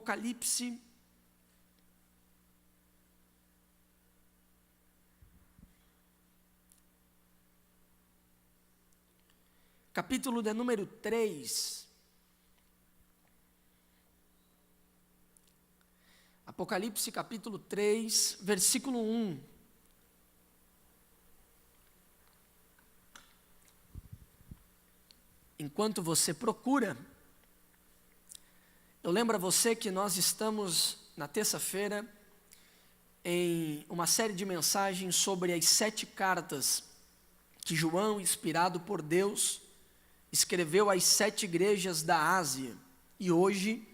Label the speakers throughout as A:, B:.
A: Apocalipse, capítulo de número 3. Apocalipse capítulo 3, versículo 1. Enquanto você procura, eu lembro a você que nós estamos na terça-feira em uma série de mensagens sobre as 7 cartas que João, inspirado por Deus, escreveu às 7 igrejas da Ásia. E hoje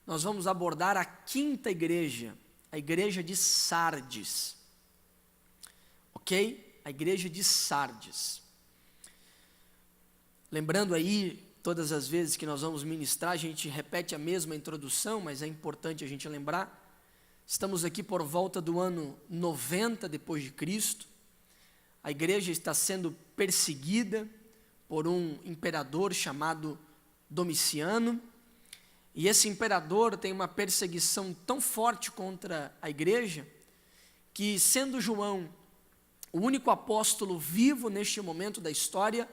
A: nós vamos abordar a 5ª igreja, a igreja de Sardes. Ok? A igreja de Sardes. Lembrando aí, todas as vezes que nós vamos ministrar, a gente repete a mesma introdução, mas é importante a gente lembrar. Estamos aqui por volta do ano 90 depois de Cristo. A igreja está sendo perseguida por um imperador chamado Domiciano. E esse imperador tem uma perseguição tão forte contra a igreja, que sendo João o único apóstolo vivo neste momento da história,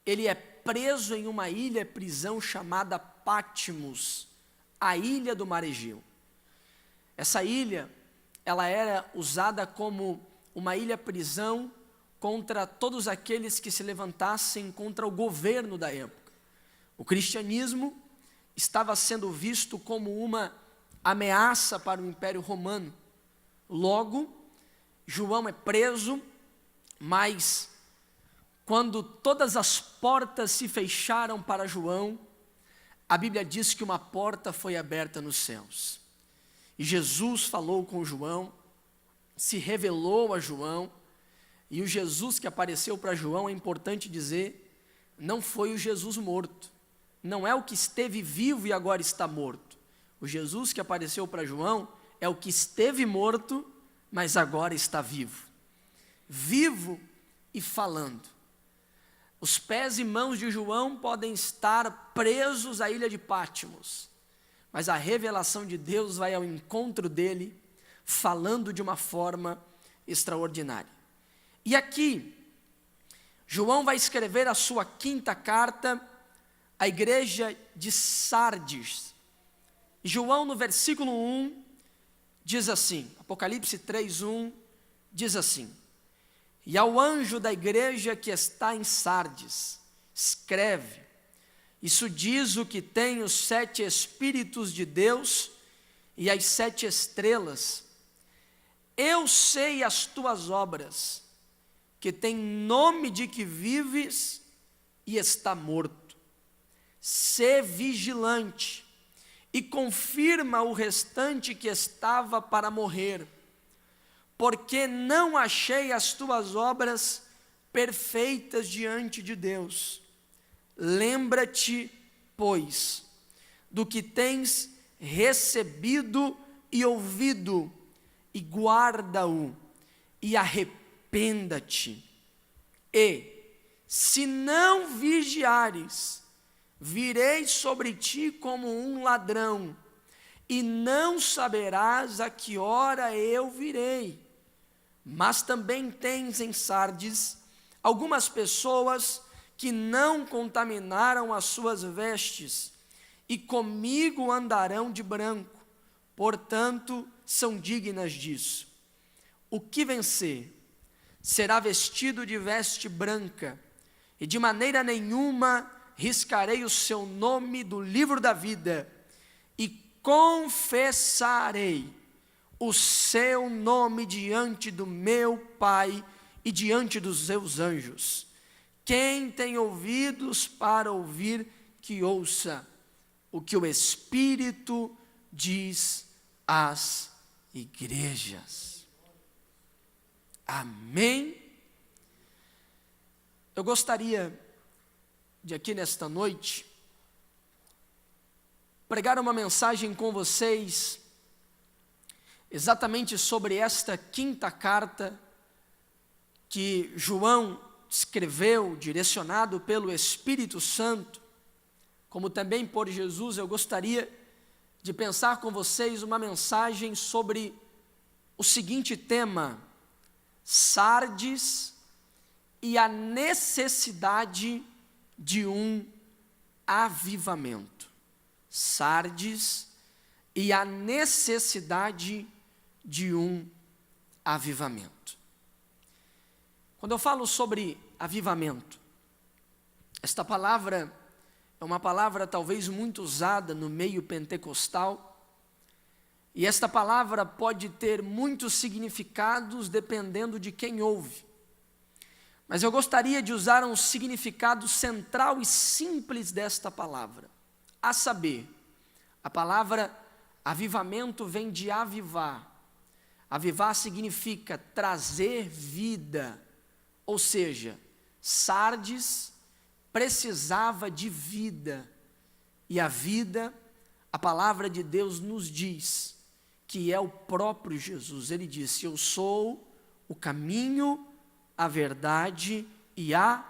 A: ele é preso em uma prisão chamada Patmos, a ilha do Mar Egeu. Essa ilha, ela era usada como uma ilha-prisão contra todos aqueles que se levantassem contra o governo da época. O cristianismo estava sendo visto como uma ameaça para o Império Romano. Logo, João é preso, mas quando todas as portas se fecharam para João, a Bíblia diz que uma porta foi aberta nos céus. E Jesus falou com João, se revelou a João, e o Jesus que apareceu para João, é importante dizer, não foi o Jesus morto. Não é o que esteve vivo e agora está morto. O Jesus que apareceu para João é o que esteve morto, mas agora está vivo. Vivo e falando. Os pés e mãos de João podem estar presos à ilha de Patmos, mas a revelação de Deus vai ao encontro dele, falando de uma forma extraordinária. E aqui, João vai escrever a sua 5ª carta à igreja de Sardes. João, no versículo 1, diz assim, Apocalipse 3:1, diz assim: E ao anjo da igreja que está em Sardes, escreve, isso diz o que tem os 7 Espíritos de Deus e as 7 estrelas. Eu sei as tuas obras, que tem nome de que vives e está morto. Sê vigilante e confirma o restante que estava para morrer, porque não achei as tuas obras perfeitas diante de Deus. Lembra-te, pois, do que tens recebido e ouvido, e guarda-o, e arrependa-te. E, se não vigiares, virei sobre ti como um ladrão, e não saberás a que hora eu virei. Mas também tens em Sardes algumas pessoas que não contaminaram as suas vestes, e comigo andarão de branco, portanto são dignas disso. O que vencer será vestido de veste branca, e de maneira nenhuma riscarei o seu nome do livro da vida, e confessarei o seu nome diante do meu Pai e diante dos seus anjos. Quem tem ouvidos para ouvir, que ouça o que o Espírito diz às igrejas. Amém? Eu gostaria de aqui nesta noite pregar uma mensagem com vocês exatamente sobre esta 5ª carta que João escreveu, direcionado pelo Espírito Santo, como também por Jesus. Eu gostaria de pensar com vocês uma mensagem sobre o seguinte tema: Sardes e a necessidade de um avivamento. Sardes e a necessidade de um avivamento. Quando eu falo sobre avivamento, esta palavra é uma palavra talvez muito usada no meio pentecostal, e esta palavra pode ter muitos significados dependendo de quem ouve. Mas eu gostaria de usar um significado central e simples desta palavra, a saber, a palavra avivamento vem de avivar. Avivar significa trazer vida, ou seja, Sardes precisava de vida, e a vida, a palavra de Deus nos diz que é o próprio Jesus. Ele disse: eu sou o caminho, a verdade e a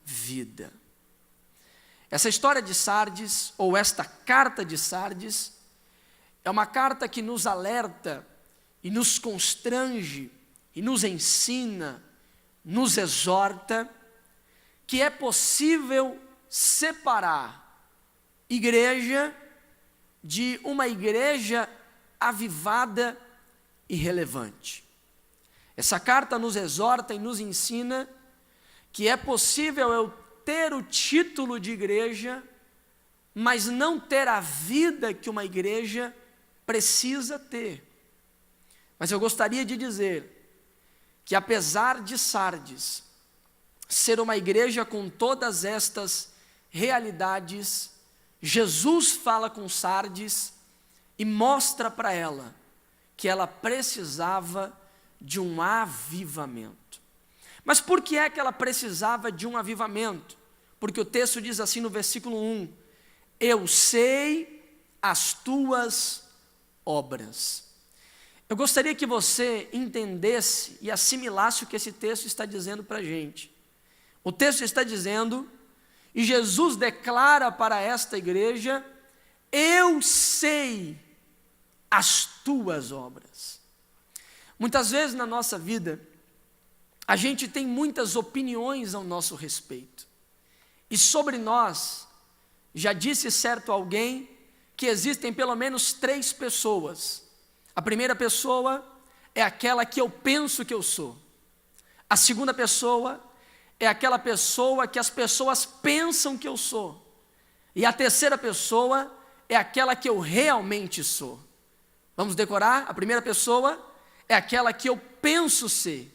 A: vida. Essa história de Sardes, ou esta carta de Sardes, é uma carta que nos alerta e nos constrange e nos ensina, nos exorta que é possível separar igreja de uma igreja avivada e relevante. Essa carta nos exorta e nos ensina que é possível eu ter o título de igreja, mas não ter a vida que uma igreja precisa ter. Mas eu gostaria de dizer que apesar de Sardes ser uma igreja com todas estas realidades, Jesus fala com Sardes e mostra para ela que ela precisava de um avivamento. Mas por que é que ela precisava de um avivamento? Porque o texto diz assim no versículo 1: eu sei as tuas obras. Eu gostaria que você entendesse e assimilasse o que esse texto está dizendo para a gente. O texto está dizendo, e Jesus declara para esta igreja: eu sei as tuas obras. Muitas vezes na nossa vida, a gente tem muitas opiniões ao nosso respeito. E sobre nós, já disse certo alguém que existem pelo menos 3 pessoas. A primeira pessoa é aquela que eu penso que eu sou. A segunda pessoa é aquela pessoa que as pessoas pensam que eu sou. E a terceira pessoa é aquela que eu realmente sou. Vamos decorar? A primeira pessoa é aquela que eu penso ser.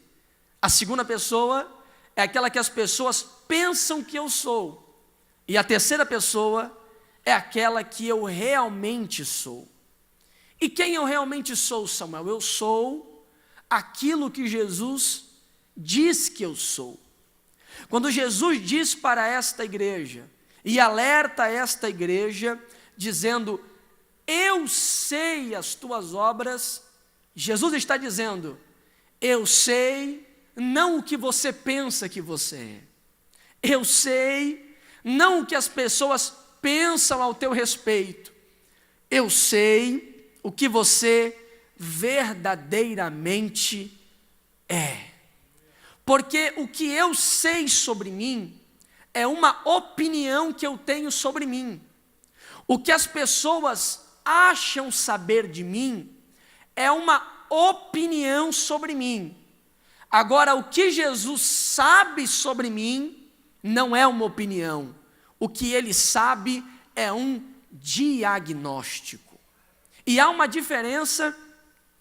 A: A segunda pessoa é aquela que as pessoas pensam que eu sou. E a terceira pessoa é aquela que eu realmente sou. E quem eu realmente sou, Samuel? Eu sou aquilo que Jesus diz que eu sou. Quando Jesus diz para esta igreja, e alerta esta igreja, dizendo: eu sei as tuas obras, Jesus está dizendo: eu sei não o que você pensa que você é, eu sei não o que as pessoas pensam ao teu respeito, eu sei o que você verdadeiramente é. Porque o que eu sei sobre mim é uma opinião que eu tenho sobre mim. O que as pessoas acham saber de mim é uma opinião sobre mim. Agora, o que Jesus sabe sobre mim não é uma opinião. O que ele sabe é um diagnóstico. E há uma diferença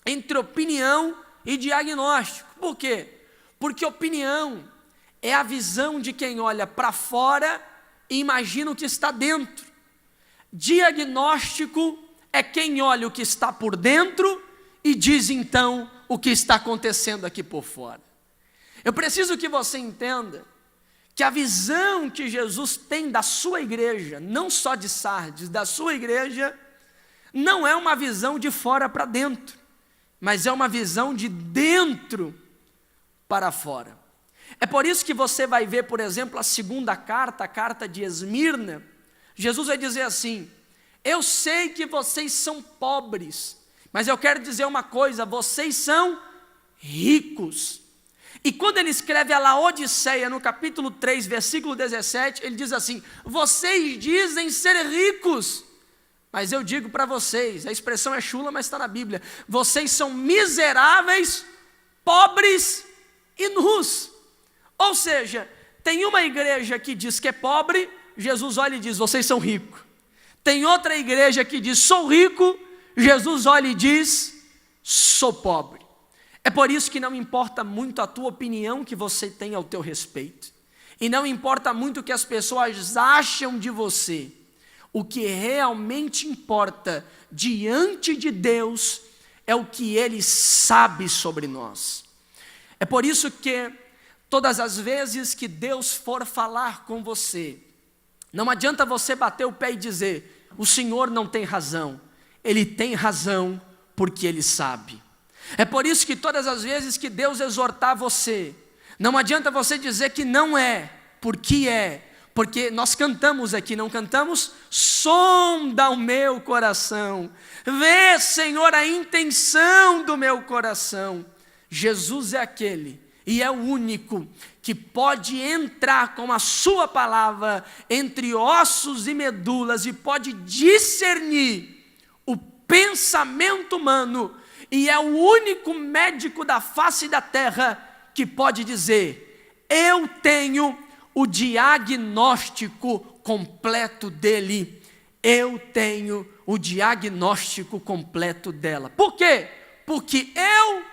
A: entre opinião e diagnóstico. Por quê? Porque opinião é a visão de quem olha para fora e imagina o que está dentro. Diagnóstico é quem olha o que está por dentro e diz então o que está acontecendo aqui por fora. Eu preciso que você entenda que a visão que Jesus tem da sua igreja, não só de Sardes, da sua igreja, não é uma visão de fora para dentro, mas é uma visão de dentro para fora. É por isso que você vai ver, por exemplo, a segunda carta, a carta de Esmirna. Jesus vai dizer assim: Eu sei que vocês são pobres, mas eu quero dizer uma coisa, vocês são ricos. E quando ele escreve a Laodiceia, no capítulo 3, versículo 17, ele diz assim: vocês dizem ser ricos, mas eu digo para vocês, a expressão é chula, mas está na Bíblia, vocês são miseráveis, pobres e nus. Ou seja, tem uma igreja que diz que é pobre, Jesus olha e diz, vocês são ricos. Tem outra igreja que diz, sou rico, Jesus olha e diz, sou pobre. É por isso que não importa muito a tua opinião que você tem ao teu respeito. E não importa muito o que as pessoas acham de você. O que realmente importa diante de Deus é o que Ele sabe sobre nós. É por isso que todas as vezes que Deus for falar com você, não adianta você bater o pé e dizer, o Senhor não tem razão. Ele tem razão porque Ele sabe. É por isso que todas as vezes que Deus exortar você, não adianta você dizer que não é, porque é. Porque nós cantamos aqui, não cantamos? Sonda o meu coração. Vê, Senhor, a intenção do meu coração. Jesus é aquele, e é o único, que pode entrar com a sua palavra entre ossos e medulas, e pode discernir o pensamento humano, e é o único médico da face da terra que pode dizer, eu tenho o diagnóstico completo dele, eu tenho o diagnóstico completo dela. Por quê? Porque eu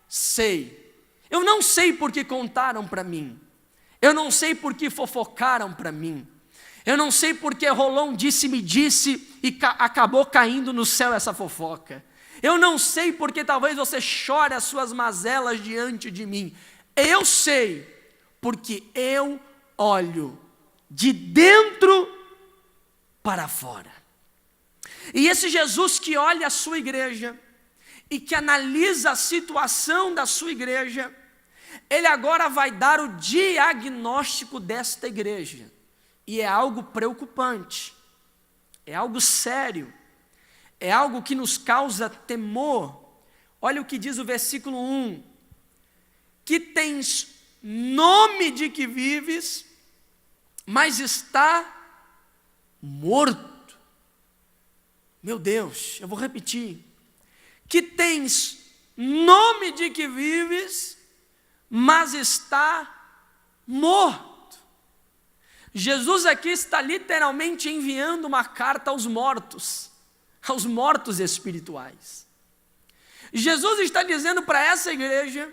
A: sei. Eu não sei porque contaram para mim, eu não sei porque fofocaram para mim, eu não sei porque rolou um disse-me disse e acabou caindo no céu essa fofoca. Eu não sei porque talvez você chore as suas mazelas diante de mim. Eu sei, porque eu olho de dentro para fora. E esse Jesus que olha a sua igreja e que analisa a situação da sua igreja, ele agora vai dar o diagnóstico desta igreja. E é algo preocupante, é algo sério, é algo que nos causa temor. Olha o que diz o versículo 1, que tens nome de que vives, mas está morto. Meu Deus, eu vou repetir, que tens nome de que vives, mas está morto. Jesus aqui está literalmente enviando uma carta aos mortos espirituais. Jesus está dizendo para essa igreja,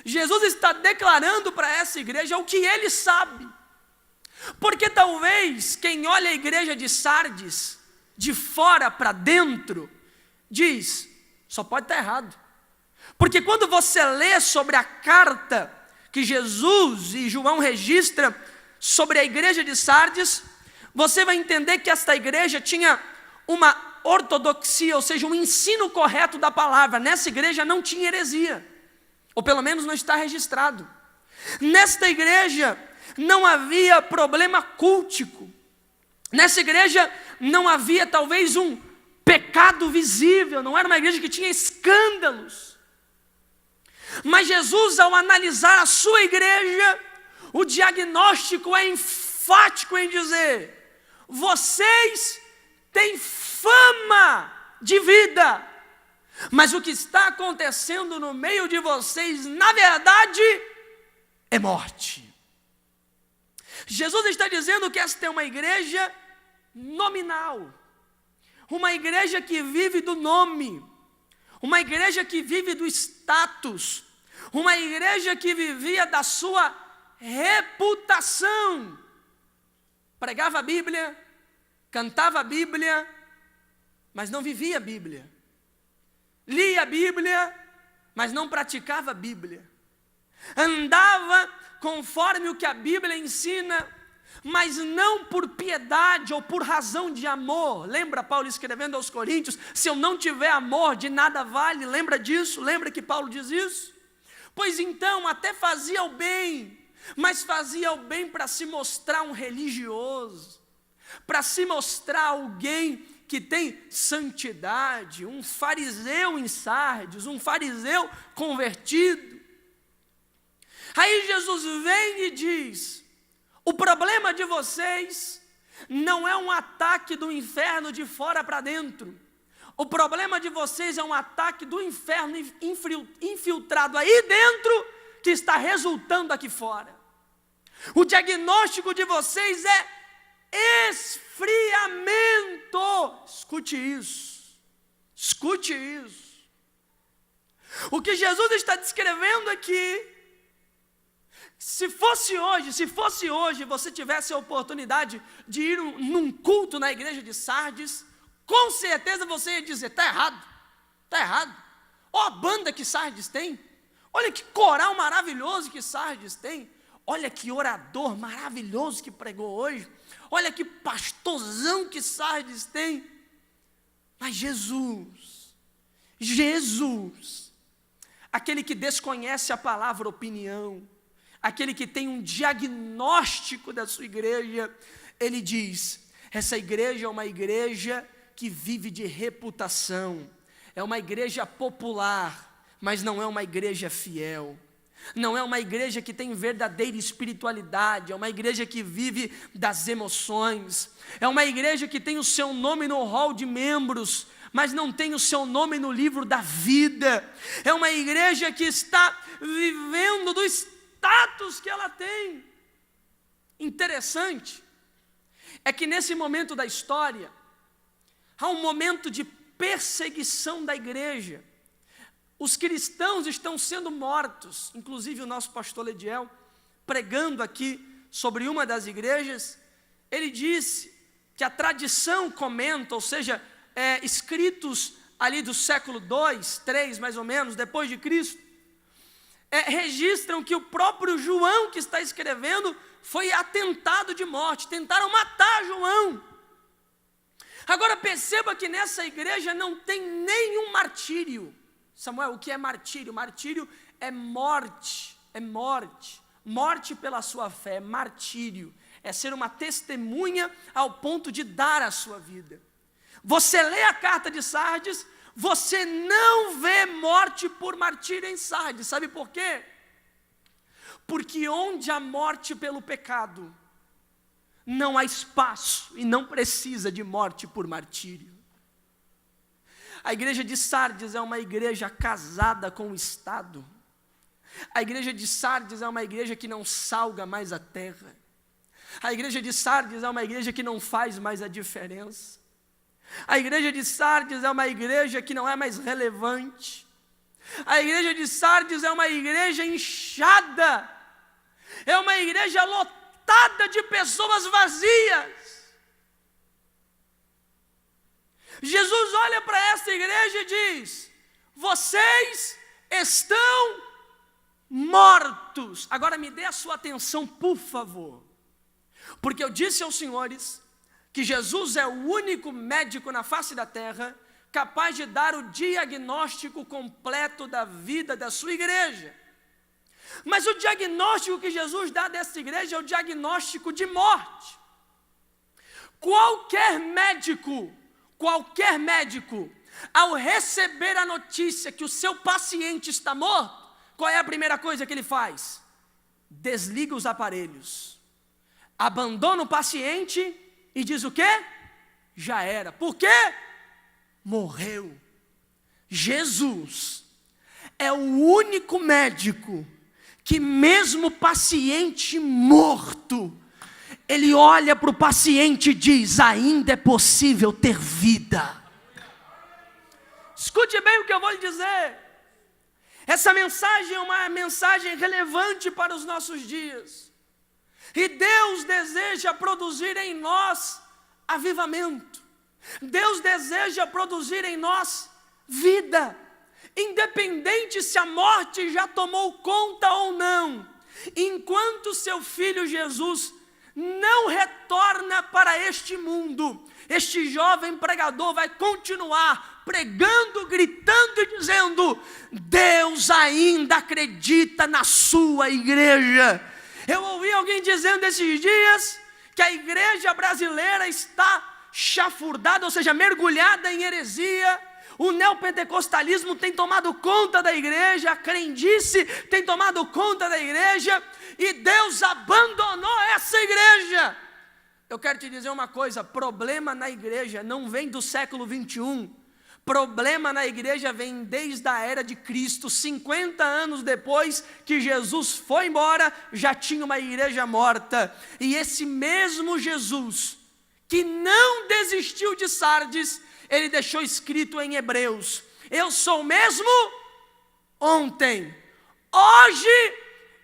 A: Jesus está declarando para essa igreja o que Ele sabe. Porque talvez quem olha a igreja de Sardes, de fora para dentro, diz, só pode estar errado. Porque quando você lê sobre a carta que Jesus e João registra sobre a igreja de Sardes, você vai entender que esta igreja tinha uma ortodoxia, ou seja, um ensino correto da palavra. Nessa igreja não tinha heresia, ou pelo menos não está registrado. Nesta igreja não havia problema cultico. Nessa igreja não havia talvez um pecado visível, não era uma igreja que tinha escândalos. Mas Jesus, ao analisar a sua igreja, o diagnóstico é enfático em dizer, vocês têm fama de vida, mas o que está acontecendo no meio de vocês, na verdade, é morte. Jesus está dizendo que esta é uma igreja nominal, uma igreja que vive do nome, uma igreja que vive do status, uma igreja que vivia da sua reputação. Pregava a Bíblia, cantava a Bíblia, mas não vivia a Bíblia. Lia a Bíblia, mas não praticava a Bíblia. Andava conforme o que a Bíblia ensina, mas não por piedade ou por razão de amor. Lembra Paulo escrevendo aos Coríntios, se eu não tiver amor, de nada vale. Lembra disso? Lembra que Paulo diz isso? Pois então, até fazia o bem, mas fazia o bem para se mostrar um religioso, para se mostrar alguém que tem santidade, um fariseu em Sardes, um fariseu convertido. Aí Jesus vem e diz: o problema de vocês não é um ataque do inferno de fora para dentro. O problema de vocês é um ataque do inferno infiltrado aí dentro, que está resultando aqui fora. O diagnóstico de vocês é esfriamento. Escute isso. Escute isso. O que Jesus está descrevendo aqui, se fosse hoje você tivesse a oportunidade de ir num culto na igreja de Sardes, com certeza você ia dizer: está errado, está errado. Olha a banda que Sardes tem, olha que coral maravilhoso que Sardes tem, olha que orador maravilhoso que pregou hoje, olha que pastorzão que Sardes tem. Mas Jesus, aquele que desconhece a palavra opinião, aquele que tem um diagnóstico da sua igreja, ele diz: essa igreja é uma igreja que vive de reputação, é uma igreja popular, mas não é uma igreja fiel, não é uma igreja que tem verdadeira espiritualidade, é uma igreja que vive das emoções, é uma igreja que tem o seu nome no hall de membros, mas não tem o seu nome no livro da vida, é uma igreja que está vivendo do status que ela tem. Interessante é que nesse momento da história, há um momento de perseguição da igreja. Os cristãos estão sendo mortos. Inclusive o nosso pastor Lediel, pregando aqui sobre uma das igrejas, ele disse que a tradição comenta, ou seja, escritos ali do século 2, 3 mais ou menos, depois de Cristo, registram que o próprio João que está escrevendo foi atentado de morte, tentaram matar João. Agora perceba que nessa igreja não tem nenhum martírio. Samuel, o que é martírio? Martírio é morte, morte pela sua fé, é martírio, é ser uma testemunha ao ponto de dar a sua vida. Você lê a carta de Sardes, você não vê morte por martírio em Sardes, sabe por quê? Porque onde há morte pelo pecado, não há espaço e não precisa de morte por martírio. A igreja de Sardes é uma igreja casada com o Estado. A igreja de Sardes é uma igreja que não salga mais a terra. A igreja de Sardes é uma igreja que não faz mais a diferença. A igreja de Sardes é uma igreja que não é mais relevante. A igreja de Sardes é uma igreja inchada. É uma igreja lotada de pessoas vazias. Jesus olha para essa igreja e diz: vocês estão mortos. Agora me dê a sua atenção, por favor, porque eu disse aos senhores que Jesus é o único médico na face da terra capaz de dar o diagnóstico completo da vida da sua igreja. Mas o diagnóstico que Jesus dá dessa igreja é o diagnóstico de morte. Qualquer médico, ao receber a notícia que o seu paciente está morto, qual é a primeira coisa que ele faz? Desliga os aparelhos, abandona o paciente e diz o quê? Já era. Por quê? Morreu. Jesus é o único médico que mesmo o paciente morto, ele olha para o paciente e diz: ainda é possível ter vida. Escute bem o que eu vou lhe dizer. Essa mensagem é uma mensagem relevante para os nossos dias. E Deus deseja produzir em nós avivamento. Deus deseja produzir em nós vida. Independente se a morte já tomou conta ou não, enquanto seu filho Jesus não retorna para este mundo, este jovem pregador vai continuar pregando, gritando e dizendo: Deus ainda acredita na sua igreja. Eu ouvi alguém dizendo esses dias que a igreja brasileira está chafurdada, ou seja, mergulhada em heresia. O neopentecostalismo tem tomado conta da igreja, a crendice tem tomado conta da igreja, e Deus abandonou essa igreja. Eu quero te dizer uma coisa: problema na igreja não vem do século 21, problema na igreja vem desde a era de Cristo. 50 anos depois que Jesus foi embora, já tinha uma igreja morta, e esse mesmo Jesus, que não desistiu de Sardes, ele deixou escrito em Hebreus: eu sou o mesmo ontem, hoje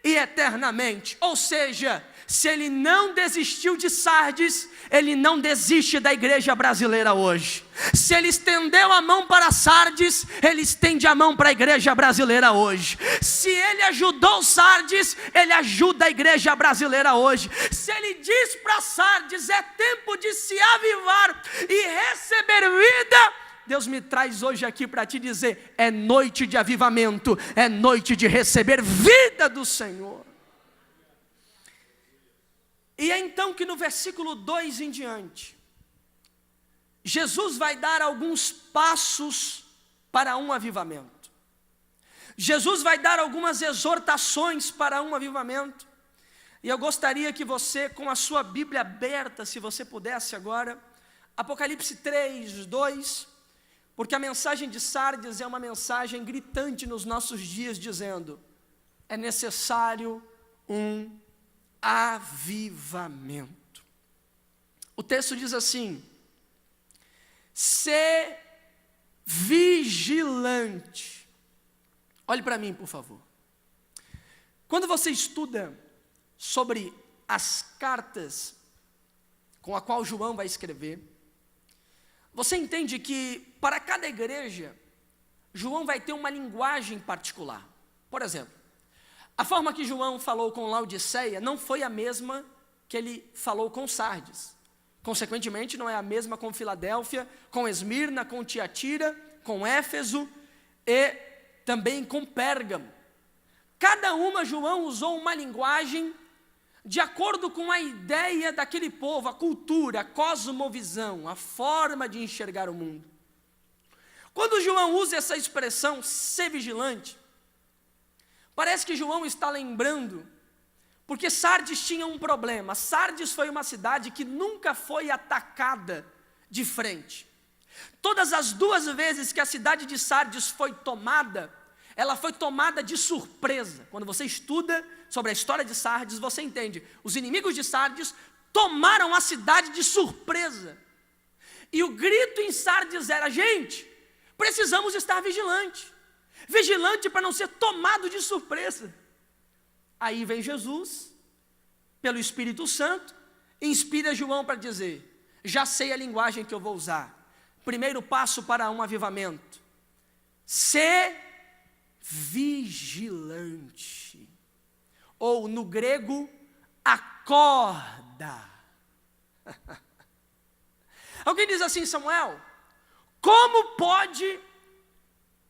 A: e eternamente. Ou seja, se ele não desistiu de Sardes, ele não desiste da igreja brasileira hoje. Se ele estendeu a mão para Sardes, ele estende a mão para a igreja brasileira hoje. Se ele ajudou Sardes, ele ajuda a igreja brasileira hoje. Se ele diz para Sardes: é tempo de se avivar e receber vida, Deus me traz hoje aqui para te dizer: é noite de avivamento, é noite de receber vida do Senhor. E é então que no versículo 2 em diante, Jesus vai dar alguns passos para um avivamento. Jesus vai dar algumas exortações para um avivamento. E eu gostaria que você, com a sua Bíblia aberta, se você pudesse agora, Apocalipse 3, 2, porque a mensagem de Sardes é uma mensagem gritante nos nossos dias, dizendo: é necessário um avivamento. O texto diz assim: sê vigilante. Olhe para mim, por favor. Quando você estuda sobre as cartas com a qual João vai escrever, você entende que para cada igreja, João vai ter uma linguagem particular. Por exemplo, a forma que João falou com Laodiceia não foi a mesma que ele falou com Sardes. Consequentemente, não é a mesma com Filadélfia, com Esmirna, com Tiatira, com Éfeso e também com Pérgamo. Cada uma, João usou uma linguagem de acordo com a ideia daquele povo, a cultura, a cosmovisão, a forma de enxergar o mundo. Quando João usa essa expressão, ser vigilante, parece que João está lembrando, porque Sardes tinha um problema. Sardes foi uma cidade que nunca foi atacada de frente. Todas as 2 vezes que a cidade de Sardes foi tomada, ela foi tomada de surpresa. Quando você estuda sobre a história de Sardes, você entende. Os inimigos de Sardes tomaram a cidade de surpresa. E o grito em Sardes era: gente, precisamos estar vigilantes. Vigilante para não ser tomado de surpresa. Aí vem Jesus, pelo Espírito Santo, inspira João para dizer: já sei a linguagem que eu vou usar. Primeiro passo para um avivamento: ser vigilante. Ou no grego, acorda. Alguém diz assim: Samuel, como pode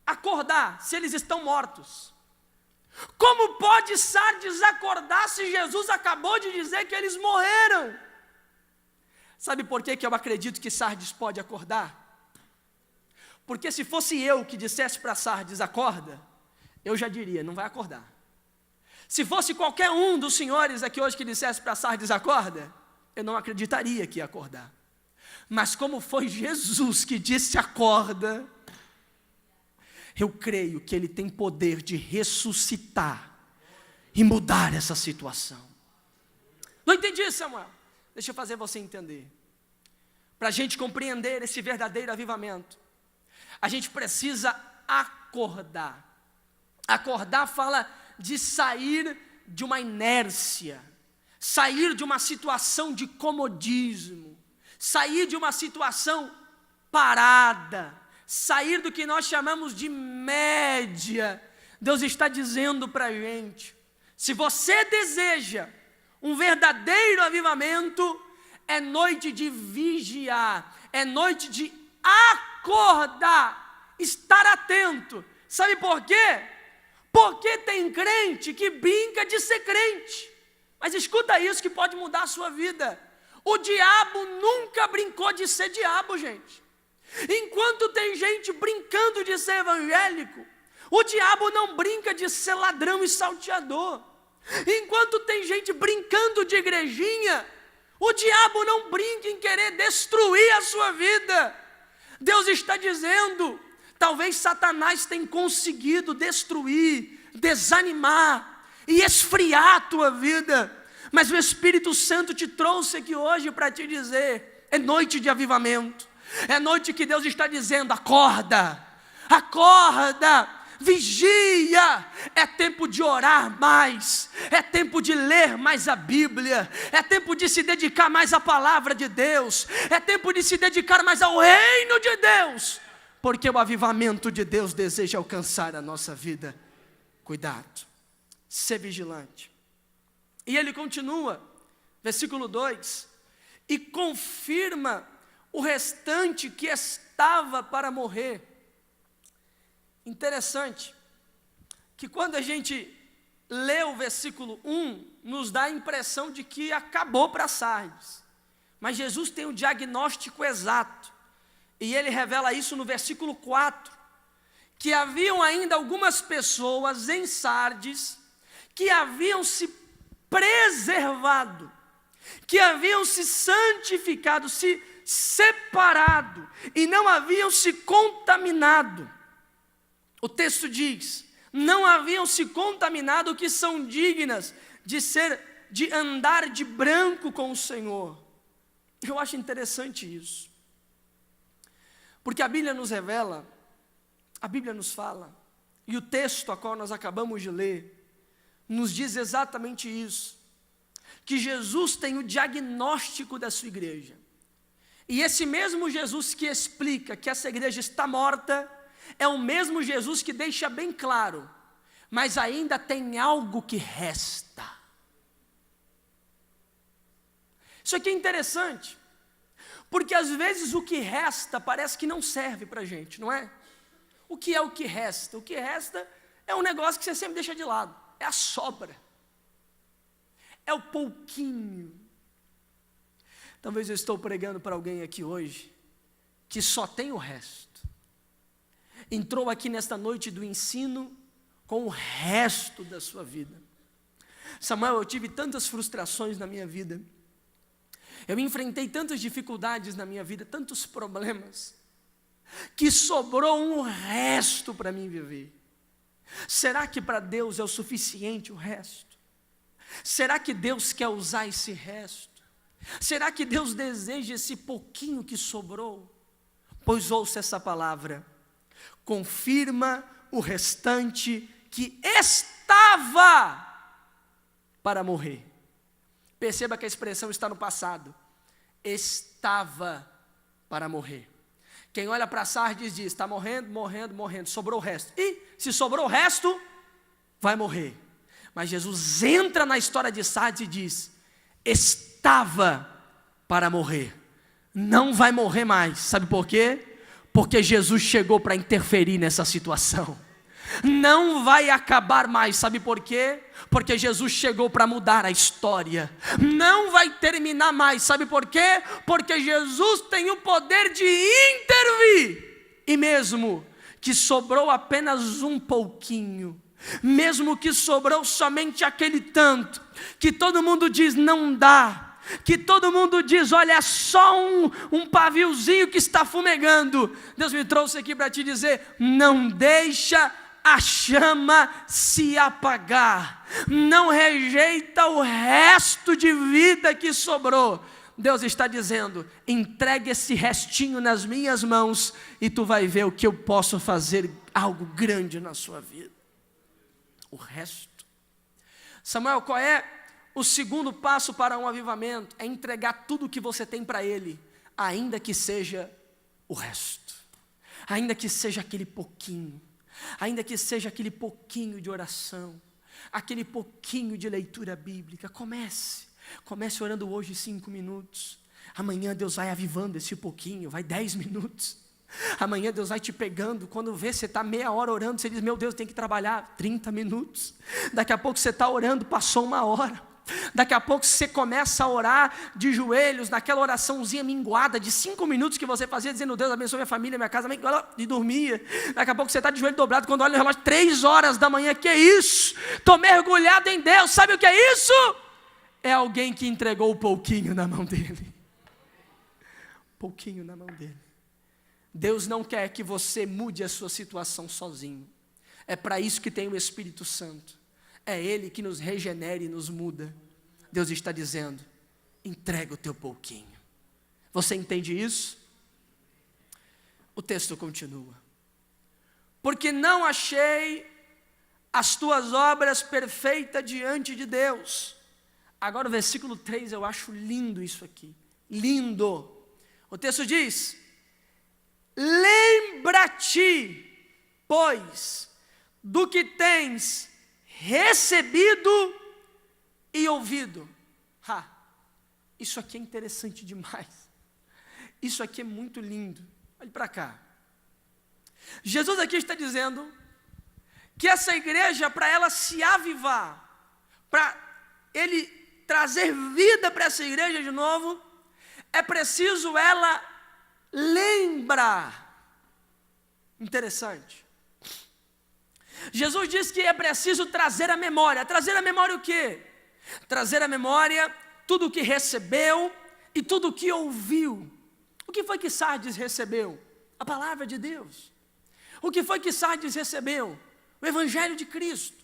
A: acordar se eles estão mortos? Como pode Sardes acordar se Jesus acabou de dizer que eles morreram? Sabe por que eu acredito que Sardes pode acordar? Porque se fosse eu que dissesse para Sardes: acorda, eu já diria: não vai acordar. Se fosse qualquer um dos senhores aqui hoje que dissesse para Sardes: acorda, eu não acreditaria que ia acordar. Mas como foi Jesus que disse: acorda, eu creio que Ele tem poder de ressuscitar e mudar essa situação. Não entendi, Samuel? Deixa eu fazer você entender. Para a gente compreender esse verdadeiro avivamento, a gente precisa acordar. Acordar fala de sair de uma inércia, sair de uma situação de comodismo, sair de uma situação parada, sair do que nós chamamos de média. Deus está dizendo para a gente: se você deseja um verdadeiro avivamento, é noite de vigiar, é noite de acordar, estar atento. Sabe por quê? Porque tem crente que brinca de ser crente. Mas escuta isso que pode mudar a sua vida. O diabo nunca brincou de ser diabo, gente. Enquanto tem gente brincando de ser evangélico, o diabo não brinca de ser ladrão e salteador. Enquanto tem gente brincando de igrejinha, o diabo não brinca em querer destruir a sua vida. Deus está dizendo, talvez Satanás tenha conseguido destruir, desanimar e esfriar a tua vida, mas o Espírito Santo te trouxe aqui hoje para te dizer, é noite de avivamento, é noite que Deus está dizendo, acorda, acorda, vigia, é tempo de orar mais, é tempo de ler mais a Bíblia, é tempo de se dedicar mais à palavra de Deus, é tempo de se dedicar mais ao reino de Deus, porque o avivamento de Deus deseja alcançar a nossa vida. Cuidado, ser vigilante. E ele continua, versículo 2, e confirma o restante que estava para morrer. Interessante, que quando a gente lê o versículo 1, nos dá a impressão de que acabou para Sardes. Mas Jesus tem o diagnóstico exato, e ele revela isso no versículo 4, que haviam ainda algumas pessoas em Sardes, que haviam se preservado, que haviam se santificado, se separado, e não haviam se contaminado. O texto diz, não haviam se contaminado, que são dignas de andar de branco com o Senhor. Eu acho interessante isso, porque a Bíblia nos revela, a Bíblia nos fala, e o texto a qual nós acabamos de ler, nos diz exatamente isso, que Jesus tem o diagnóstico da sua igreja, e esse mesmo Jesus que explica que essa igreja está morta, é o mesmo Jesus que deixa bem claro, mas ainda tem algo que resta. Isso aqui é interessante, porque às vezes o que resta parece que não serve para a gente, não é? O que é o que resta? O que resta é um negócio que você sempre deixa de lado, é a sobra, é o pouquinho. Talvez eu estou pregando para alguém aqui hoje, que só tem o resto, entrou aqui nesta noite do ensino com o resto da sua vida. Samuel, eu tive tantas frustrações na minha vida, eu enfrentei tantas dificuldades na minha vida, tantos problemas, que sobrou um resto para mim viver. Será que para Deus é o suficiente o resto? Será que Deus quer usar esse resto? Será que Deus deseja esse pouquinho que sobrou? Pois ouça essa palavra, confirma o restante que estava para morrer. Perceba que a expressão está no passado, estava para morrer. Quem olha para Sardes diz, está morrendo, morrendo, morrendo, sobrou o resto. E se sobrou o resto, vai morrer. Mas Jesus entra na história de Sardes e diz, estava para morrer. Não vai morrer mais. Sabe por quê? Porque Jesus chegou para interferir nessa situação. Não vai acabar mais, sabe por quê? Porque Jesus chegou para mudar a história. Não vai terminar mais, sabe por quê? Porque Jesus tem o poder de intervir. E mesmo que sobrou apenas um pouquinho, mesmo que sobrou somente aquele tanto, que todo mundo diz não dá, que todo mundo diz, olha, é só um paviozinho que está fumegando. Deus me trouxe aqui para te dizer, não deixa a chama se apagar, não rejeita o resto de vida que sobrou. Deus está dizendo, entregue esse restinho nas minhas mãos, e tu vai ver o que eu posso fazer, algo grande na sua vida. O resto. Samuel, qual é o segundo passo para um avivamento? É entregar tudo o que você tem para Ele, ainda que seja o resto, ainda que seja aquele pouquinho, ainda que seja aquele pouquinho de oração, aquele pouquinho de leitura bíblica. Comece orando hoje 5 minutos, amanhã Deus vai avivando esse pouquinho, vai 10 minutos, amanhã Deus vai te pegando, quando vê você está meia hora orando, você diz, meu Deus, tem que trabalhar 30 minutos, daqui a pouco você está orando, passou 1 hora, Daqui a pouco você começa a orar de joelhos, naquela oraçãozinha minguada de 5 minutos que você fazia, dizendo: Deus abençoe minha família, minha casa, e dormia. Daqui a pouco você está de joelho dobrado, quando olha no relógio, 3 horas da manhã, que é isso? Estou mergulhado em Deus, sabe o que é isso? É alguém que entregou o pouquinho na mão dele. Pouquinho na mão dele. Deus não quer que você mude a sua situação sozinho. É para isso que tem o Espírito Santo. É Ele que nos regenera e nos muda. Deus está dizendo: entrega o teu pouquinho. Você entende isso? O texto continua: porque não achei as tuas obras perfeitas diante de Deus. Agora o versículo 3, eu acho lindo isso aqui. Lindo. O texto diz: lembra-te, pois, do que tens recebido e ouvido. Isso aqui é interessante demais. Isso aqui é muito lindo. Olhe para cá. Jesus aqui está dizendo que essa igreja, para ela se avivar, para Ele trazer vida para essa igreja de novo, é preciso ela lembrar. Interessante. Jesus diz que é preciso trazer a memória. Trazer a memória o quê? Trazer a memória tudo o que recebeu e tudo o que ouviu. O que foi que Sardes recebeu? A palavra de Deus. O que foi que Sardes recebeu? O Evangelho de Cristo.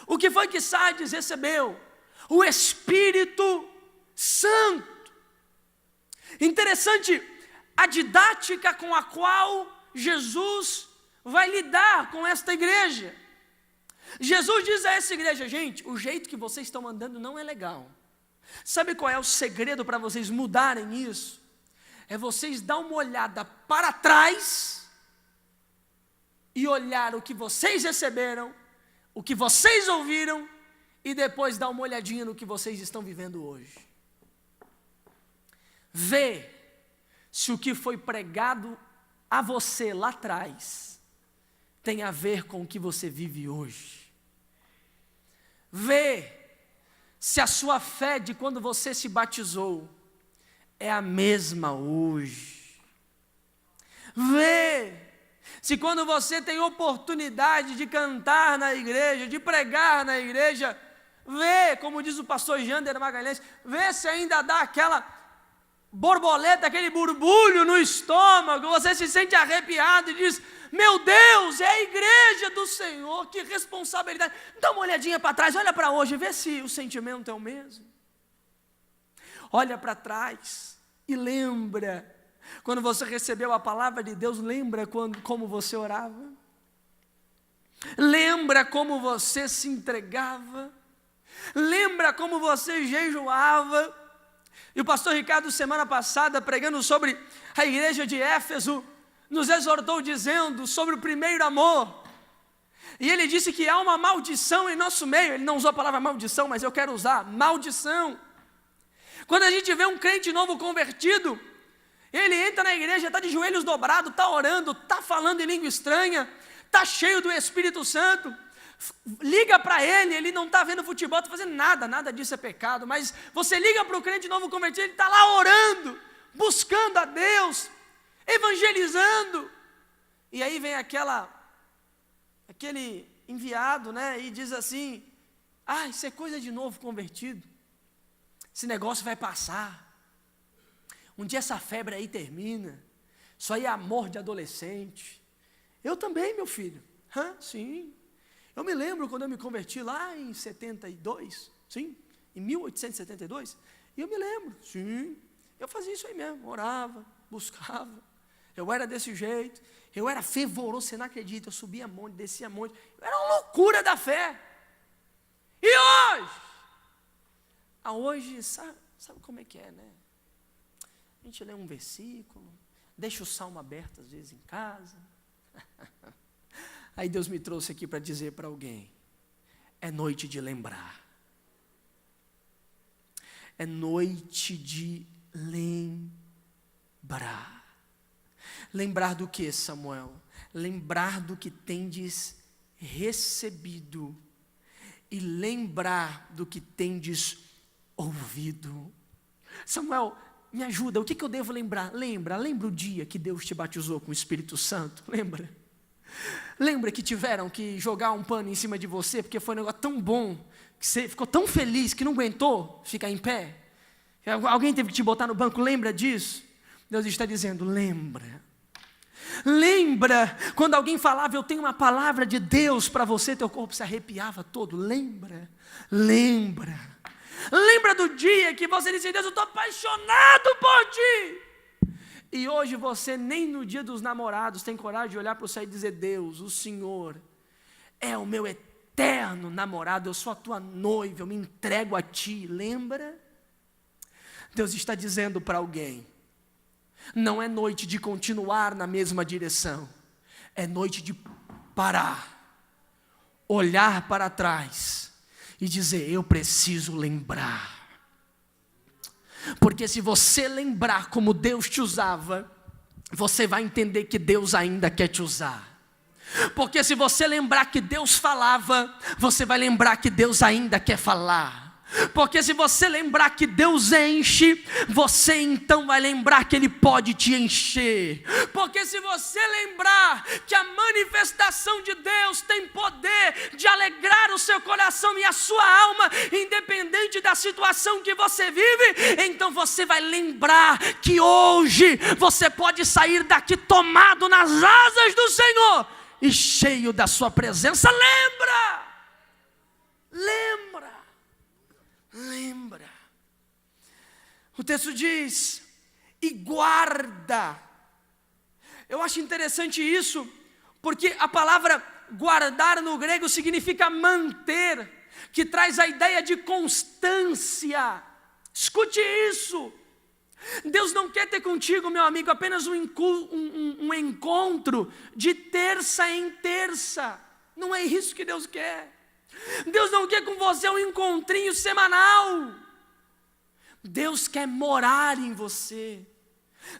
A: O que foi que Sardes recebeu? O Espírito Santo. Interessante a didática com a qual Jesus vai lidar com esta igreja. Jesus diz a essa igreja: gente, o jeito que vocês estão andando não é legal. Sabe qual é o segredo para vocês mudarem isso? É vocês dar uma olhada para trás e olhar o que vocês receberam, o que vocês ouviram, e depois dar uma olhadinha no que vocês estão vivendo hoje. Vê se o que foi pregado a você lá atrás tem a ver com o que você vive hoje. Vê se a sua fé de quando você se batizou é a mesma hoje. Vê se quando você tem oportunidade de cantar na igreja, de pregar na igreja, vê, como diz o pastor Jander Magalhães, vê se ainda dá aquela borboleta, aquele borbulho no estômago, você se sente arrepiado e diz: meu Deus, é a igreja do Senhor, que responsabilidade. Dá uma olhadinha para trás, olha para hoje, vê se o sentimento é o mesmo. Olha para trás e lembra, quando você recebeu a palavra de Deus, lembra como você orava, lembra como você se entregava, lembra como você jejuava. E o pastor Ricardo, semana passada, pregando sobre a igreja de Éfeso, nos exortou dizendo sobre o primeiro amor. E ele disse que há uma maldição em nosso meio. Ele não usou a palavra maldição, mas eu quero usar, maldição. Quando a gente vê um crente novo convertido, ele entra na igreja, está de joelhos dobrados, está orando, está falando em língua estranha, está cheio do Espírito Santo. Liga para ele não está vendo futebol, está fazendo nada disso é pecado, mas você liga para o crente novo convertido, ele está lá orando, buscando a Deus, evangelizando, e aí vem aquele enviado, e diz assim: isso é coisa de novo convertido, esse negócio vai passar, um dia essa febre aí termina, isso aí é amor de adolescente. Eu também, meu filho, sim. Eu me lembro quando eu me converti lá em 72, sim, em 1872, e eu me lembro, sim, eu fazia isso aí mesmo, orava, buscava, eu era desse jeito, eu era fervoroso, você não acredita, eu subia monte, descia monte, eu era uma loucura da fé. E hoje, sabe como é que é, né? A gente lê um versículo, deixa o salmo aberto às vezes em casa. Aí Deus me trouxe aqui para dizer para alguém: é noite de lembrar. É noite de lembrar. Lembrar do que, Samuel? Lembrar do que tendes recebido e lembrar do que tendes ouvido. Samuel, me ajuda, o que eu devo lembrar? Lembra o dia que Deus te batizou com o Espírito Santo? Lembra que tiveram que jogar um pano em cima de você, porque foi um negócio tão bom, que você ficou tão feliz que não aguentou ficar em pé? Alguém teve que te botar no banco, lembra disso? Deus está dizendo, lembra quando alguém falava, eu tenho uma palavra de Deus para você, teu corpo se arrepiava todo. Lembra do dia que você disse, Deus, eu estou apaixonado por ti. E hoje você nem no dia dos namorados tem coragem de olhar para o céu e dizer, Deus, o Senhor é o meu eterno namorado, eu sou a tua noiva, eu me entrego a ti. Lembra? Deus está dizendo para alguém, não é noite de continuar na mesma direção, é noite de parar, olhar para trás e dizer, eu preciso lembrar. Porque se você lembrar como Deus te usava, você vai entender que Deus ainda quer te usar. Porque se você lembrar que Deus falava, você vai lembrar que Deus ainda quer falar. Porque se você lembrar que Deus enche, você então vai lembrar que Ele pode te encher. Porque se você lembrar que a manifestação de Deus tem poder de alegrar o seu coração e a sua alma, independente da situação que você vive, então você vai lembrar que hoje você pode sair daqui tomado nas asas do Senhor e cheio da sua presença. Lembra. O texto diz, e guarda. Eu acho interessante isso, porque a palavra guardar no grego significa manter, que traz a ideia de constância. Escute isso. Deus não quer ter contigo, meu amigo, apenas um encontro de terça em terça. Não é isso que Deus quer. Deus não quer com você um encontrinho semanal. Deus quer morar em você.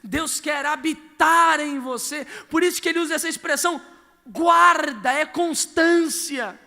A: Deus quer habitar em você. Por isso que Ele usa essa expressão, guarda, é constância.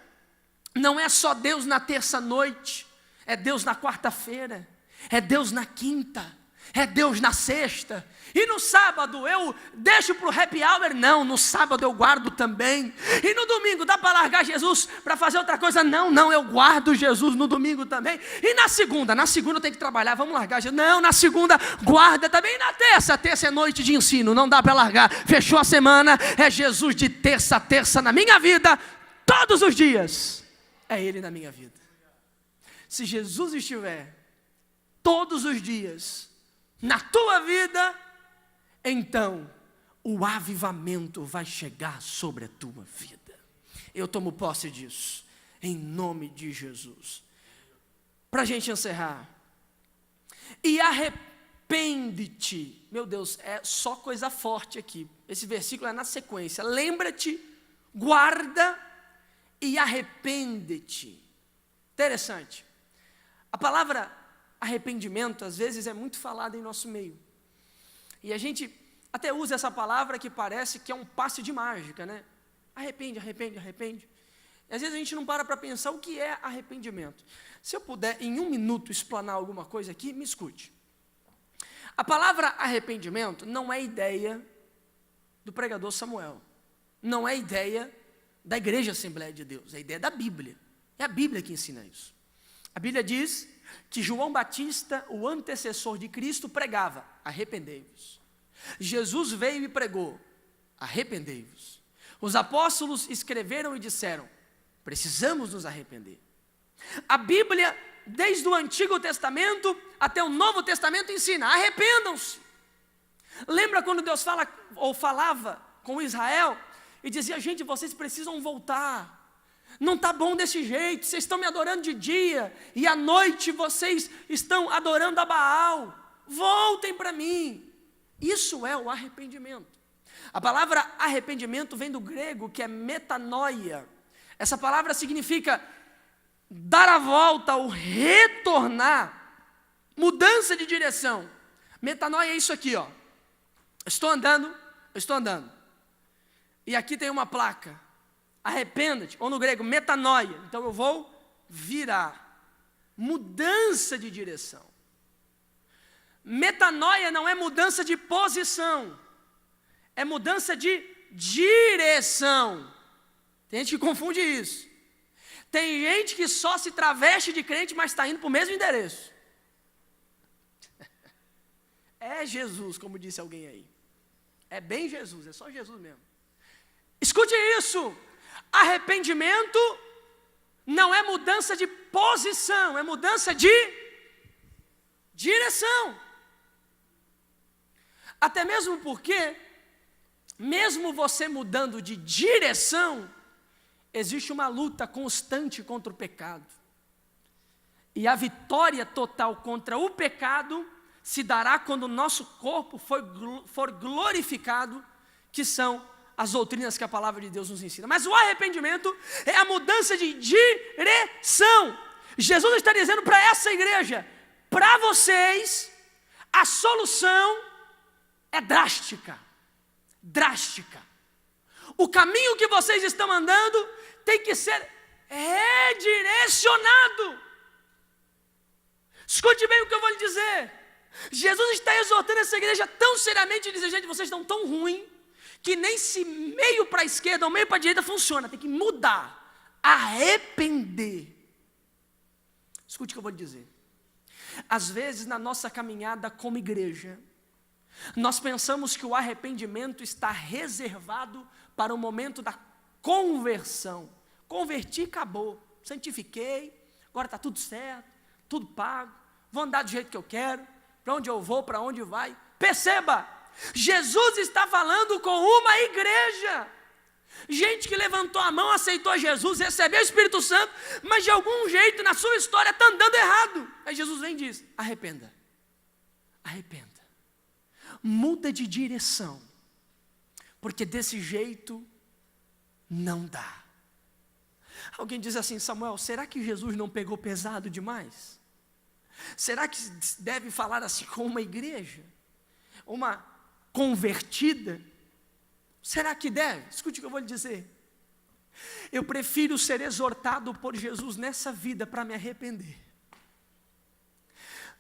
A: Não é só Deus na terça-noite, é Deus na quarta-feira, é Deus na quinta, é Deus na sexta. E no sábado eu deixo para o happy hour? Não, no sábado eu guardo também. E no domingo dá para largar Jesus para fazer outra coisa? Não, eu guardo Jesus no domingo também. E na segunda eu tenho que trabalhar, vamos largar Jesus? Não, na segunda guarda também. E na terça é noite de ensino, não dá para largar. Fechou a semana, é Jesus de terça a terça na minha vida, todos os dias. É Ele na minha vida. Se Jesus estiver todos os dias na tua vida, então o avivamento vai chegar sobre a tua vida. Eu tomo posse disso, em nome de Jesus. Para a gente encerrar, e arrepende-te. Meu Deus, é só coisa forte aqui. Esse versículo é na sequência. Lembra-te, guarda e arrepende-te. Interessante. A palavra arrependimento, às vezes, é muito falada em nosso meio. E a gente até usa essa palavra que parece que é um passe de mágica, né? Arrepende. E às vezes a gente não para pensar o que é arrependimento. Se eu puder, em 1 minuto, explanar alguma coisa aqui, me escute. A palavra arrependimento não é ideia do pregador Samuel. Não é ideia da Igreja Assembleia de Deus. É ideia da Bíblia. É a Bíblia que ensina isso. A Bíblia diz que João Batista, o antecessor de Cristo, pregava, arrependei-vos. Jesus veio e pregou, arrependei-vos. Os apóstolos escreveram e disseram, precisamos nos arrepender. A Bíblia, desde o Antigo Testamento até o Novo Testamento, ensina, arrependam-se. Lembra quando Deus falava com Israel e dizia, gente, vocês precisam voltar. Não está bom desse jeito, vocês estão me adorando de dia, e à noite vocês estão adorando a Baal, voltem para mim. Isso é o arrependimento. A palavra arrependimento vem do grego, que é metanoia. Essa palavra significa dar a volta ou retornar, mudança de direção. Metanoia é isso aqui, ó. Estou andando, e aqui tem uma placa, arrependa-te, ou no grego, metanoia. Então eu vou virar. mudança de direção. Metanoia não é mudança de posição, é mudança de direção. Tem gente que confunde isso. Tem gente que só se traveste de crente, mas está indo para o mesmo endereço. É Jesus, como disse alguém aí. É bem Jesus, é só Jesus mesmo. Escute isso. Arrependimento não é mudança de posição, é mudança de direção. Até mesmo porque, mesmo você mudando de direção, existe uma luta constante contra o pecado. E a vitória total contra o pecado se dará quando o nosso corpo for glorificado, que são as doutrinas que a palavra de Deus nos ensina. Mas o arrependimento é a mudança de direção. Jesus está dizendo para essa igreja: para vocês, a solução é drástica. Drástica. O caminho que vocês estão andando tem que ser redirecionado. Escute bem o que eu vou lhe dizer. Jesus está exortando essa igreja tão seriamente e dizer: gente, vocês estão tão ruins que nem se meio para a esquerda ou meio para a direita funciona, tem que mudar, arrepender. Escute o que eu vou lhe dizer. Às vezes na nossa caminhada como igreja, nós pensamos que o arrependimento está reservado para o momento da conversão. Converti, acabou, santifiquei, agora está tudo certo, tudo pago, vou andar do jeito que eu quero, para onde eu vou, para onde vai. Perceba, Jesus está falando com uma igreja, gente que levantou a mão, aceitou Jesus, recebeu o Espírito Santo, mas de algum jeito na sua história está andando errado. Aí Jesus vem e diz: arrependa, arrependa, muda de direção, porque desse jeito não dá. Alguém diz assim: Samuel, será que Jesus não pegou pesado demais? Será que deve falar assim com uma igreja? Uma convertida? Será que deve? Escute o que eu vou lhe dizer. Eu prefiro ser exortado por Jesus nessa vida para me arrepender,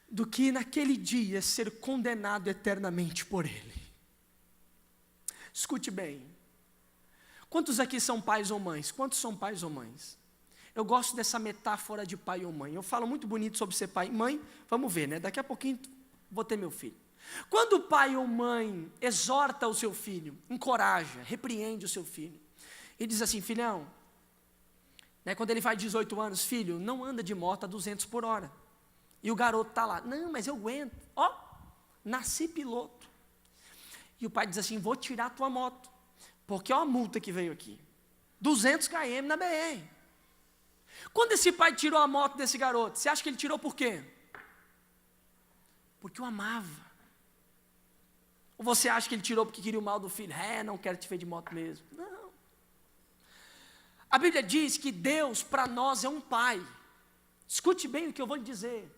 A: do que naquele dia ser condenado eternamente por Ele. Escute bem. Quantos aqui são pais ou mães? Quantos são pais ou mães? Eu gosto dessa metáfora de pai ou mãe. Eu falo muito bonito sobre ser pai e mãe. Vamos ver, né? Daqui a pouquinho vou ter meu filho. Quando o pai ou mãe exorta o seu filho, encoraja, repreende o seu filho, e diz assim: filhão, né, quando ele faz 18 anos, filho, não anda de moto a 200 por hora. E o garoto está lá: não, mas eu aguento. Ó, nasci piloto. E o pai diz assim: vou tirar a tua moto, porque ó a multa que veio aqui, 200 km na BR. Quando esse pai tirou a moto desse garoto, você acha que ele tirou por quê? Porque o amava. Ou você acha que ele tirou porque queria o mal do filho? Não quero te ver de moto mesmo. Não. A Bíblia diz que Deus para nós é um pai. Escute bem o que eu vou lhe dizer.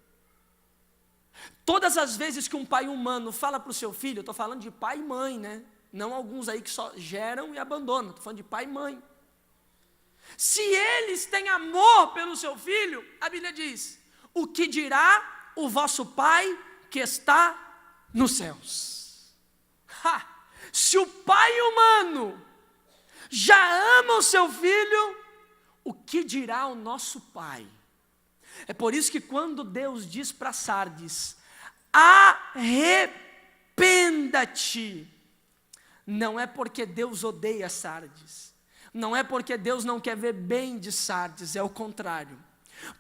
A: Todas as vezes que um pai humano fala para o seu filho, eu estou falando de pai e mãe, né? Não alguns aí que só geram e abandonam, estou falando de pai e mãe. Se eles têm amor pelo seu filho, a Bíblia diz: o que dirá o vosso pai que está nos céus? Se o pai humano já ama o seu filho, o que dirá o nosso pai? É por isso que quando Deus diz para Sardes: arrependa-te, não é porque Deus odeia Sardes, não é porque Deus não quer ver bem de Sardes, é o contrário,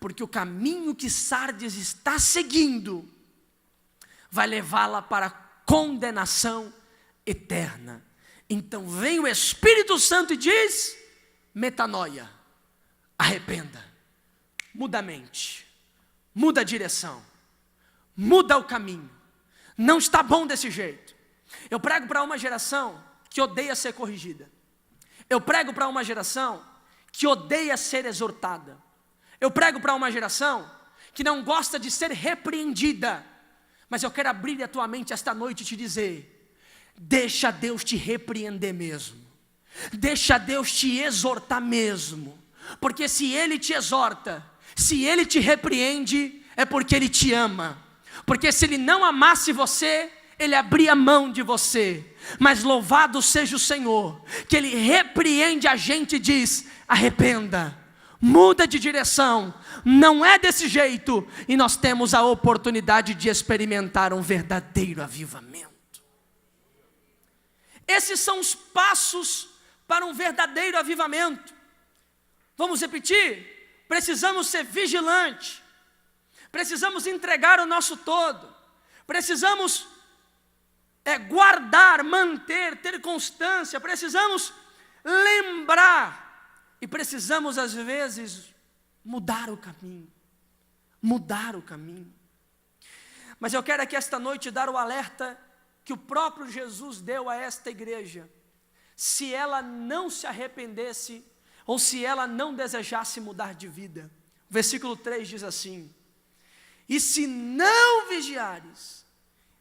A: porque o caminho que Sardes está seguindo vai levá-la para a condenação eterna. Então vem o Espírito Santo e diz: metanoia, arrependa, muda a mente, muda a direção, muda o caminho, não está bom desse jeito. Eu prego para uma geração que odeia ser corrigida, eu prego para uma geração que odeia ser exortada, eu prego para uma geração que não gosta de ser repreendida, mas eu quero abrir a tua mente esta noite e te dizer: deixa Deus te repreender mesmo, deixa Deus te exortar mesmo, porque se Ele te exorta, Se Ele te repreende, é porque Ele te ama. Porque se Ele não amasse você, Ele abria mão de você. Mas louvado seja o Senhor, que Ele repreende a gente e diz: arrependa, muda de direção, não é desse jeito. E nós temos a oportunidade de experimentar um verdadeiro avivamento. Esses são os passos para um verdadeiro avivamento. Vamos repetir? Precisamos ser vigilantes, precisamos entregar o nosso todo, precisamos guardar, manter, ter constância, precisamos lembrar, e precisamos às vezes mudar o caminho, Mas eu quero aqui esta noite dar o alerta que o próprio Jesus deu a esta igreja. Se ela não se arrependesse, ou se ela não desejasse mudar de vida. O versículo 3 diz assim: e se não vigiares,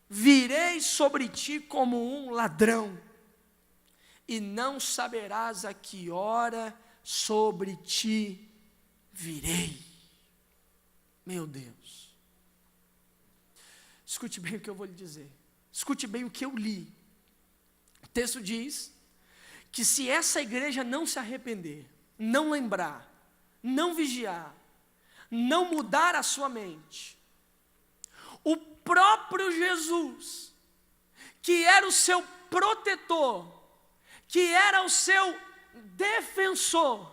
A: virei sobre ti como um ladrão, e não saberás a que hora sobre ti virei. Meu Deus, escute bem o que eu vou lhe dizer, escute bem o que eu li. O texto diz que se essa igreja não se arrepender, não lembrar, não vigiar, não mudar a sua mente, o próprio Jesus, que era o seu protetor, que era o seu defensor,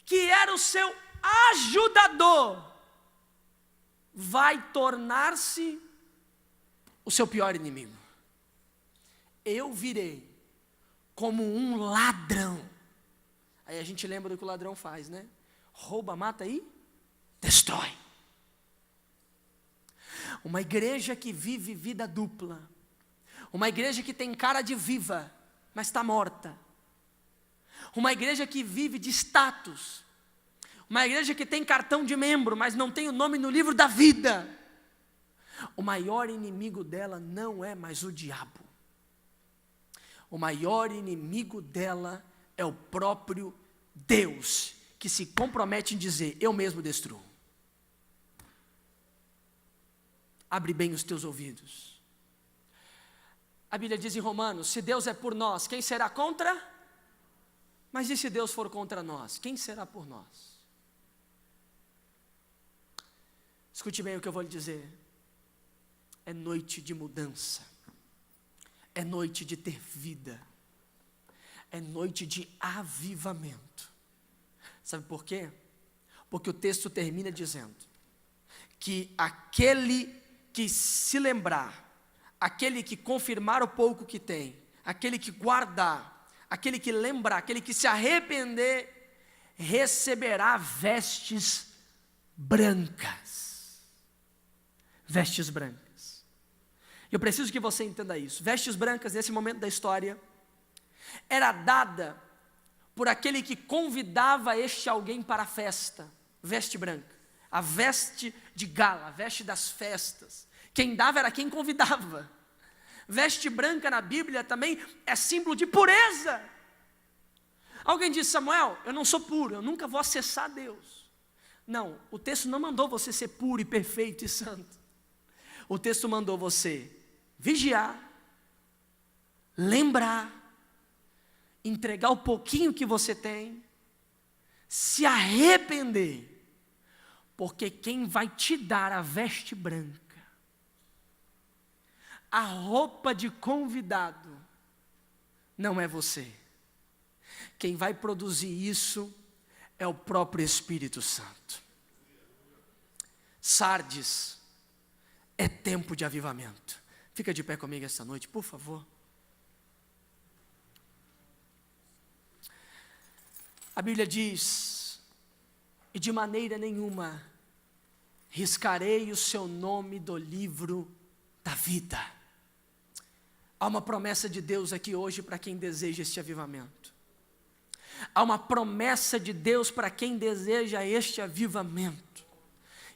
A: que era o seu ajudador, vai tornar-se o seu pior inimigo. Eu virei como um ladrão. Aí a gente lembra do que o ladrão faz, né? Rouba, mata e destrói. Uma igreja que vive vida dupla, uma igreja que tem cara de viva, mas está morta, uma igreja que vive de status, uma igreja que tem cartão de membro, mas não tem o nome no livro da vida. O maior inimigo dela não é mais o diabo, o maior inimigo dela é o próprio Deus, que se compromete em dizer: eu mesmo destruo. Abre bem os teus ouvidos. A Bíblia diz em Romanos: se Deus é por nós, quem será contra? Mas e se Deus for contra nós, quem será por nós? Escute bem o que eu vou lhe dizer. É noite de mudança, é noite de ter vida, é noite de avivamento. Sabe por quê? Porque o texto termina dizendo que aquele que se lembrar, aquele que confirmar o pouco que tem, aquele que guardar, aquele que lembrar, aquele que se arrepender, receberá vestes brancas. Vestes brancas. Eu preciso que você entenda isso. Vestes brancas, nesse momento da história, era dada por aquele que convidava este alguém para a festa. Veste branca, a veste de gala, a veste das festas. Quem dava era quem convidava. Veste branca na Bíblia também é símbolo de pureza. Alguém disse: Samuel, eu não sou puro, eu nunca vou acessar Deus. Não, o texto não mandou você ser puro e perfeito e santo. O texto mandou você vigiar, lembrar, entregar o pouquinho que você tem, se arrepender, porque quem vai te dar a veste branca, a roupa de convidado, não é você. Quem vai produzir isso é o próprio Espírito Santo. Sardes, é tempo de avivamento. Fica de pé comigo esta noite, por favor. A Bíblia diz: e de maneira nenhuma riscarei o seu nome do livro da vida. Há uma promessa de Deus aqui hoje para quem deseja este avivamento. Há uma promessa de Deus para quem deseja este avivamento.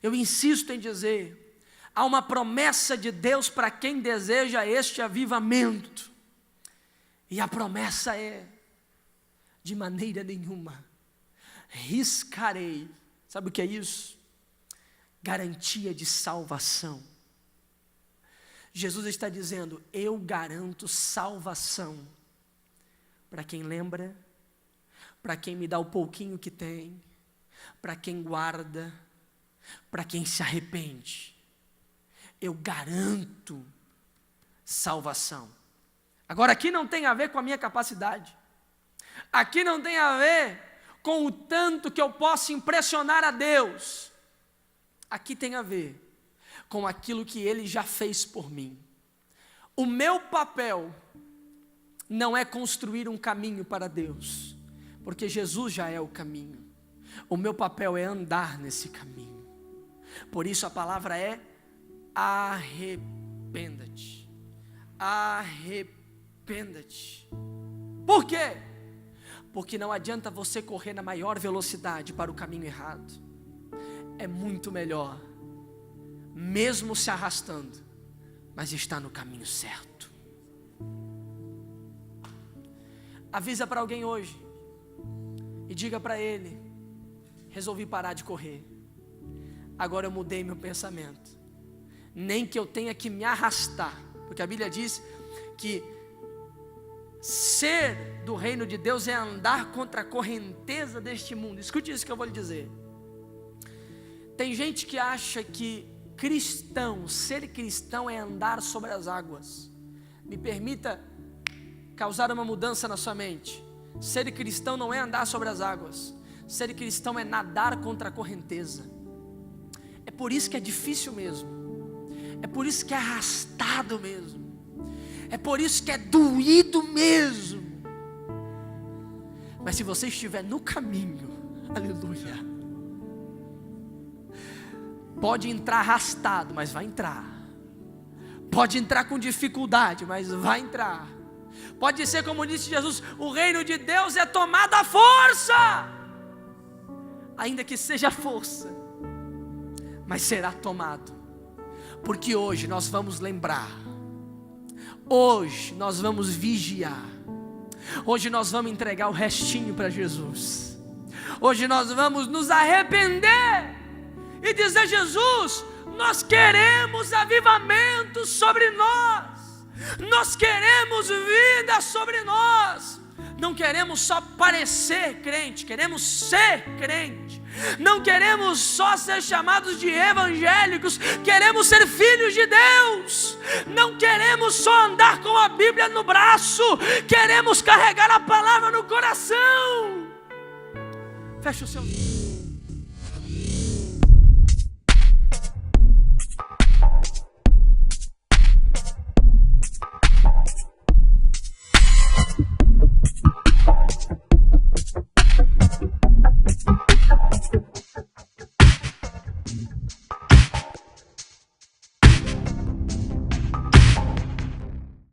A: Eu insisto em dizer, há uma promessa de Deus para quem deseja este avivamento. E a promessa é: de maneira nenhuma riscarei Sabe o que é isso? Garantia de salvação. Jesus está dizendo: eu garanto salvação para quem lembra, para quem me dá o pouquinho que tem, para quem guarda, para quem se arrepende. Eu garanto salvação. Agora, aqui não tem a ver com a minha capacidade. Aqui não tem a ver com o tanto que eu posso impressionar a Deus. Aqui tem a ver com aquilo que Ele já fez por mim. O meu papel não é construir um caminho para Deus, porque Jesus já é o caminho. O meu papel é andar nesse caminho. Por isso a palavra é arrependa-te. Arrependa-te. Por quê? Porque não adianta você correr na maior velocidade para o caminho errado. É muito melhor, mesmo se arrastando, mas está no caminho certo. Avisa para alguém hoje e diga para ele: resolvi parar de correr. Agora eu mudei meu pensamento. Nem que eu tenha que me arrastar, porque a Bíblia diz que ser do reino de Deus é andar contra a correnteza deste mundo. Escute isso que eu vou lhe dizer. Tem gente que acha que ser cristão é andar sobre as águas. Me permita causar uma mudança na sua mente. Ser cristão não é andar sobre as águas. Ser cristão é nadar contra a correnteza. É por isso que é difícil mesmo. É por isso que é arrastado mesmo. É por isso que é doído mesmo. Mas se você estiver no caminho, aleluia, pode entrar arrastado, mas vai entrar. Pode entrar com dificuldade, mas vai entrar. Pode ser como disse Jesus: o reino de Deus é tomado à força. Ainda que seja força, mas será tomado. Porque hoje nós vamos lembrar. Hoje nós vamos vigiar. Hoje nós vamos entregar o restinho para Jesus. Hoje nós vamos nos arrepender e dizer: Jesus, nós queremos avivamento sobre nós. Nós queremos vida sobre nós. Não queremos só parecer crente, queremos ser crente. Não queremos só ser chamados de evangélicos, queremos ser filhos de Deus. Não queremos só andar com a Bíblia no braço, queremos carregar a palavra no coração. Feche o seu